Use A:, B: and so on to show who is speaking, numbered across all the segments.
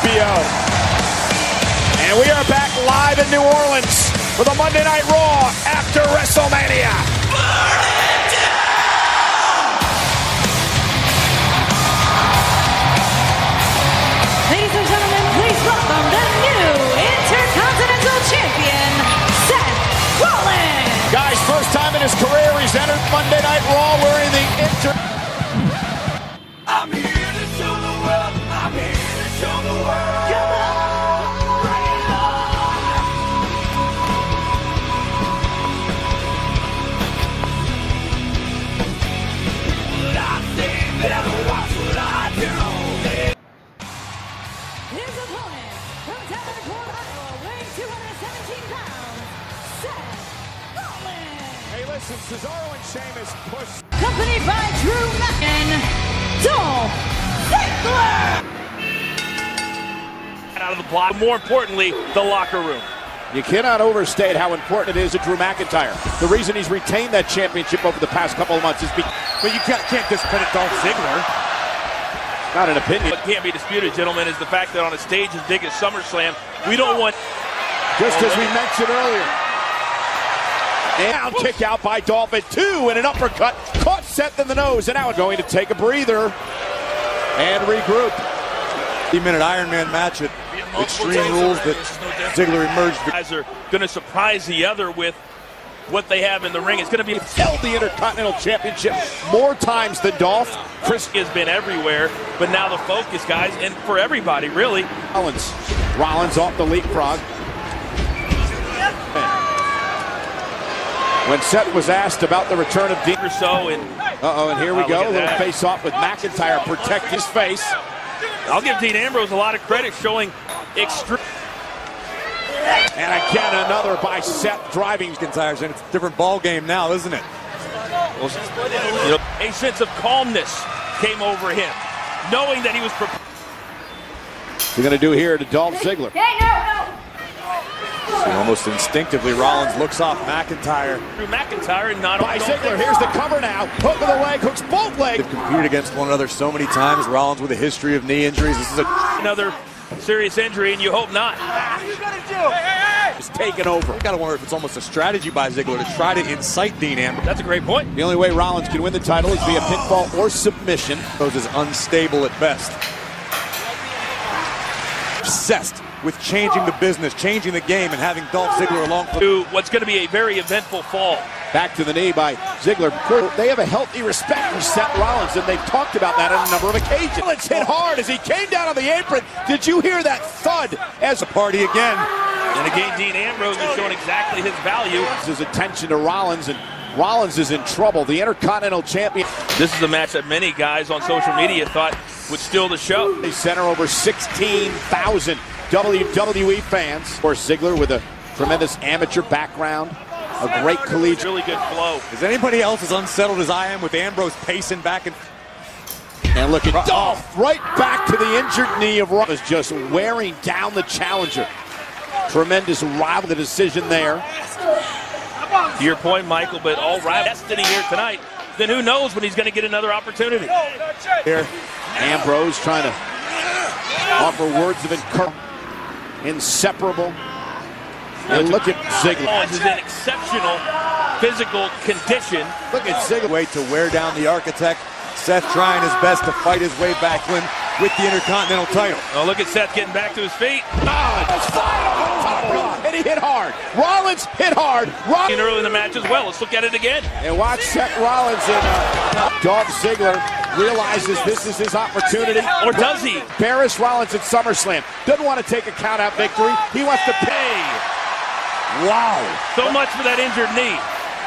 A: HBO. And we are back live in New Orleans for the Monday Night Raw after WrestleMania.
B: Ladies and gentlemen, please welcome the new Intercontinental Champion, Seth Rollins.
A: Guys, first time in his career he's entered Monday Night Raw wearing the
C: I'm here to show the world. I'm here to show the world. Come on, bring it on. What I say, better watch what I do.
B: His opponent, from Davenport, Iowa, weighing 217 pounds, Seth Rollins.
A: Hey, listen, Cesaro and Sheamus push.
B: Accompanied by Drew McIntyre, Dolph Ziggler.
D: Out of the block, more importantly, the locker room.
A: You cannot overstate how important it is to Drew McIntyre. The reason he's retained that championship over the past couple of months is because... But you can't discredit Dolph Ziggler. Not an opinion.
D: What can't be disputed, gentlemen, is the fact that on a stage as big as SummerSlam, we don't want...
A: Just as we mentioned earlier. And kick out by Dolph at 2 and an uppercut. Caught Seth in the nose, and now it's going to take a breather and regroup.
E: 3-minute Iron Man match at Extreme Rules that Ziggler emerged.
D: Guys are going to surprise the other with what they have in the ring. It's going to be...
A: Held the Intercontinental Championship more times than Dolph.
D: Chris has been everywhere, but now the focus, guys, and for everybody, really.
A: Rollins off the leapfrog. When Seth was asked about the return of Dean
D: So, and
A: and here we go. A little face-off with McIntyre. Protect his face.
D: I'll give Dean Ambrose a lot of credit showing extreme.
A: And again, another by Seth driving.
E: McIntyre's in. It's a different ball game now, isn't it?
D: A sense of calmness came over him, knowing that he was prepared.
A: What's he going to do here to Dolph Ziggler?
E: So almost instinctively, Rollins looks off McIntyre.
D: Through McIntyre and not
A: By Ziggler, here's the cover now. Hook of the leg, hooks both legs.
E: They've competed against one another so many times. Rollins with a history of knee injuries. This is
D: another serious injury, and you hope not.
A: It's taken over.
E: You gotta wonder if it's almost a strategy by Ziggler to try to incite Dean Ambrose.
D: That's a great point.
A: The only way Rollins can win the title is via pinfall or submission.
E: Ambrose is unstable at best. Obsessed with changing the business, changing the game, and having Dolph Ziggler along for
D: to what's going to be a very eventful fall.
A: Back to the knee by Ziggler. They have a healthy respect for Seth Rollins, and they've talked about that on a number of occasions. Rollins hit hard as he came down on the apron. Did you hear that thud as
E: the party again?
D: And again, Dean Ambrose is showing exactly his value.
A: His attention to Rollins, and Rollins is in trouble. The Intercontinental Champion.
D: This is a match that many guys on social media thought would steal the show.
A: They center over 16,000 WWE fans. Of course, Ziggler with a tremendous amateur background, a great collegiate.
D: Really good flow.
E: Is anybody else as unsettled as I am with Ambrose pacing back and...
A: And look at Dolph right back to the injured knee of Rollins, just wearing down the challenger. Tremendous rival, the decision there.
D: To your point, Michael, but all right, destiny here tonight. Then who knows when he's going to get another opportunity.
A: Here, Ambrose trying to offer words of encouragement. Inseparable. And look at Ziggler.
D: Rollins is in exceptional physical condition.
E: Look at Ziggler. Way to wear down the architect. Seth trying his best to fight his way back with the Intercontinental title.
D: Oh, look at Seth getting back to his feet.
A: And he hit hard. Rollins hit hard.
D: Early in the match as well. Let's look at it again.
A: And watch Seth Rollins and Dolph Ziggler realizes this is his opportunity.
D: Or does he?
A: Embarrass Rollins at SummerSlam. Doesn't want to take a count-out victory. He wants to pay.
E: Wow.
D: So much for that injured knee.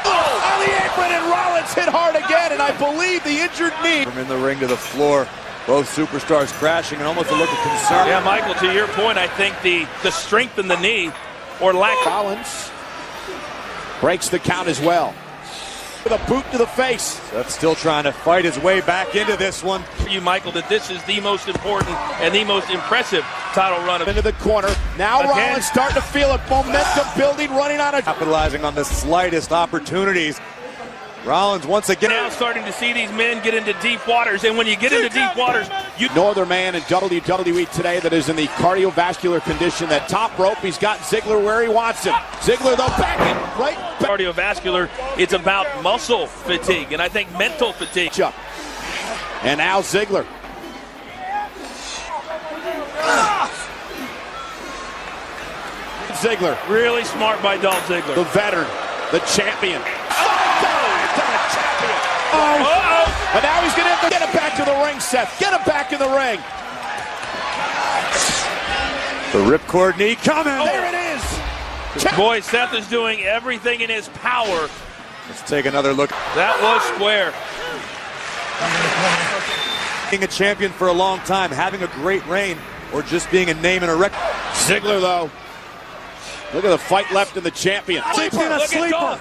A: On the apron, and Rollins hit hard again, and I believe the injured knee.
E: From in the ring to the floor, both superstars crashing, and almost a look of concern.
D: Yeah, Michael, to your point, I think the strength in the knee, or lack.
A: Rollins breaks the count as well. With a boot to the face.
E: Seth still trying to fight his way back into this one.
D: For you, Michael, that this is the most important and the most impressive title run of
A: into the corner. Now again. Rollins starting to feel it. Momentum building, running on a...
E: Capitalizing on the slightest opportunities. Rollins once again.
D: Now starting to see these men get into deep waters, and when you get into deep waters,
A: No other man in WWE today that is in the cardiovascular condition. That top rope, he's got Ziggler where he wants him. Ziggler, though, back back.
D: Cardiovascular, it's about muscle fatigue, and I think mental fatigue.
A: And now Ziggler. Ziggler.
D: Really smart by Dolph Ziggler.
A: The veteran, the champion. And now he's going to get it back to the ring, Seth. Get it back in the ring.
E: The ripcord knee coming.
A: There it is.
D: Boy, Seth is doing everything in his power.
E: Let's take another look.
D: That was square.
E: Being a champion for a long time, having a great reign, or just being a name and a record.
A: Ziggler, though. Look at the fight left in the champion.
E: Sleeper, a sleeper.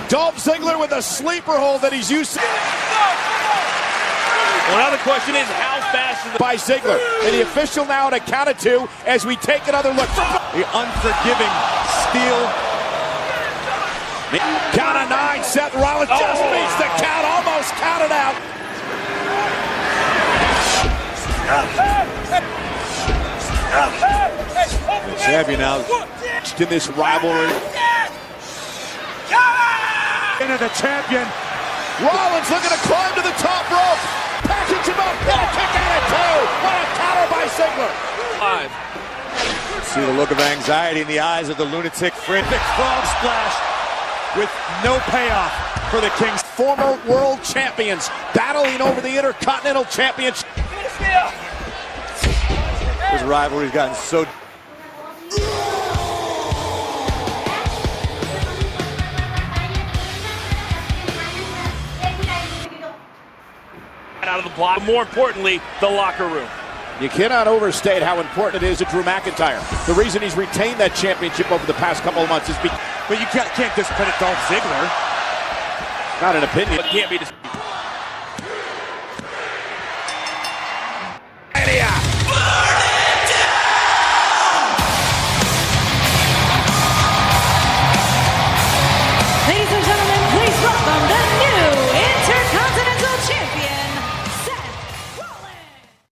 A: Dolph Ziggler with a sleeper hold that he's used to.
D: Well, now the question is, how fast is
A: by Ziggler. And the official now at a count of 2 as we take another look.
E: The unforgiving steal.
A: Count of 9. Seth Rollins just beats the count. Almost counted out.
E: The champion now
A: in this rivalry.
E: Into the champion.
A: Rollins looking to climb to the top rope. Package him up. Got a kick out of 2. What a counter by Ziggler.
D: 5.
E: See the look of anxiety in the eyes of the lunatic frantic frog splash with no payoff for the Kings.
A: Former world champions battling over the Intercontinental Championship.
E: This rivalry's gotten so...
D: out of the block. More importantly, the locker room.
A: You cannot overstate how important it is to Drew McIntyre. The reason he's retained that championship over the past couple of months is because...
E: But you can't discredit Dolph Ziggler.
A: Not an opinion.
D: It can't be